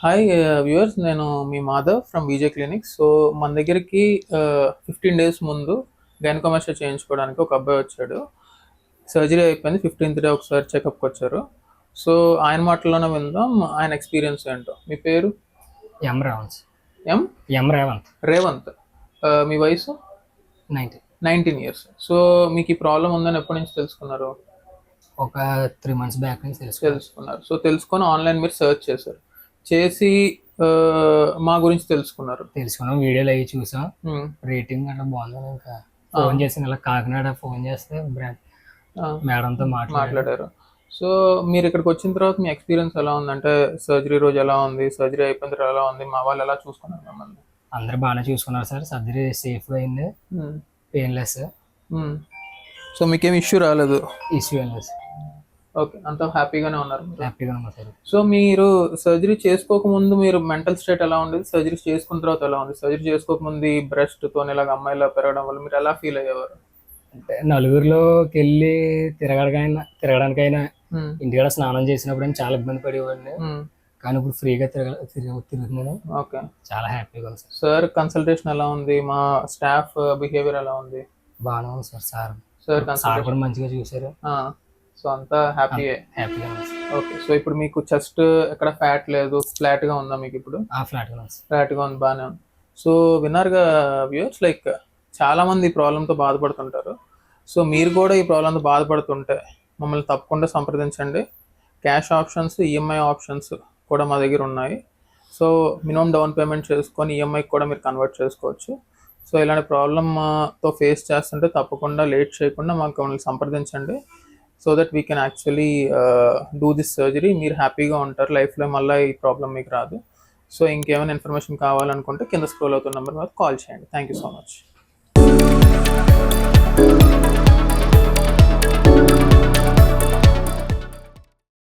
Hi viewers, నేను మీ Madhav from Vijay clinic. So మన దగ్గరికి 15 days ముందు గైనకోమాస్టియా చేయించుకోవడానికి ఒక అబ్బాయి వచ్చాడు. సర్జరీ అయిపోయింది, 15th డే ఒకసారి చెకప్కి వచ్చారు. సో ఆయన మాటల్లోనే విందాం ఆయన ఎక్స్పీరియన్స్ ఏంటో. మీ పేరు? ఎం రేవంత్. ఎం ఎం రేవంత్. రేవంత్. మీ వయసు? 90. 19 years. సో మీకు ఈ ప్రాబ్లం ఉందని ఎప్పటి నుంచి తెలుసుకున్నారు? ఒక 3 months బ్యాక్ నుంచి తెలుసుకున్నారు. సో తెలుసుకొని ఆన్లైన్ మీరు సర్చ్ చేశారు, చేసి మా గురించి తెలుసుకున్నాం, వీడియోలు అవి చూసాం, రేటింగ్ అట్లా బాగుందని ఇంకా ఫోన్ చేసి ఇలా కాకినాడ ఫోన్ చేస్తే మేడంతో మాట్లాడారు. సో మీరు ఇక్కడికి వచ్చిన తర్వాత మీ ఎక్స్పీరియన్స్ ఎలా ఉంది? అంటే సర్జరీ రోజు ఎలా ఉంది, సర్జరీ అయిపోయిన తర్వాత ఎలా ఉంది, మా వాళ్ళు ఎలా చూసుకున్నారు మిమ్మల్ని? అందరూ బాగానే చూసుకున్నారు సార్. సర్జరీ సేఫ్గా అయింది, పెయిన్లెస్. సో మీకేం ఇష్యూ రాలేదు? ఇష్యూ ఏం లేదు. ఓకే, అంతా హ్యాపీగానే ఉన్నారు? హ్యాపీగానే ఉన్నారు సార్. సో మీరు సర్జరీ చేసుకోకముందు మీరు మెంటల్ స్టేట్ ఎలా ఉండేది, సర్జరీ చేసుకున్న తర్వాత ఎలా ఉంది? సర్జరీ చేసుకోకముందు ఈ బ్రెస్ట్తో ఇలాగ అమ్మాయిలా పెరగడం వల్ల మీరు ఎలా ఫీల్ అయ్యేవారు? అంటే నలుగురిలోకి వెళ్ళి తిరగడానికైనా ఇంటికాడ స్నానం చేసినప్పుడు చాలా ఇబ్బంది పడేవాడిని. కానీ ఇప్పుడు ఫ్రీగా తిరుగుతున్నాను. ఓకే, చాలా హ్యాపీగా ఉంది సార్. సార్ కన్సల్టేషన్ ఎలా ఉంది? మా స్టాఫ్ బిహేవియర్ ఎలా ఉంది? బాగానే ఉంది సార్. సార్ కూడా మంచిగా చూసారు. సో అంతా హ్యాపీగా ఉంది. ఓకే, సో ఇప్పుడు మీకు చెస్ట్ ఎక్కడ ఫ్యాట్ లేదు, ఫ్లాట్ గా ఉందా మీకు? ఇప్పుడు ఫ్లాట్ గా ఉంది, బాగానే ఉంది. సో విన్నారుగా వ్యూవర్స్, లైక్ చాలా మంది ఈ ప్రాబ్లంతో బాధపడుతుంటారు. సో మీరు కూడా ఈ ప్రాబ్లంతో బాధపడుతుంటే మమ్మల్ని తప్పకుండా సంప్రదించండి. క్యాష్ ఆప్షన్స్, ఈఎంఐ ఆప్షన్స్ కూడా మా దగ్గర ఉన్నాయి. సో మినిమం డౌన్ పేమెంట్ చేసుకొని ఈఎంఐకి కూడా మీరు కన్వర్ట్ చేసుకోవచ్చు. సో ఇలాంటి ప్రాబ్లమ్తో ఫేస్ చేస్తుంటే తప్పకుండా లేట్ చేయకుండా మమ్మల్ని సంప్రదించండి. So that we can actually do this surgery. మీరు హ్యాపీగా ఉంటారు, లైఫ్లో మళ్ళీ ఈ ప్రాబ్లం మీకు రాదు. సో ఇంకేమైనా ఇన్ఫర్మేషన్ కావాలనుకుంటే కింద స్క్రోల్ అవుతున్న నెంబర్ మీద కాల్ చేయండి. Thank you so much.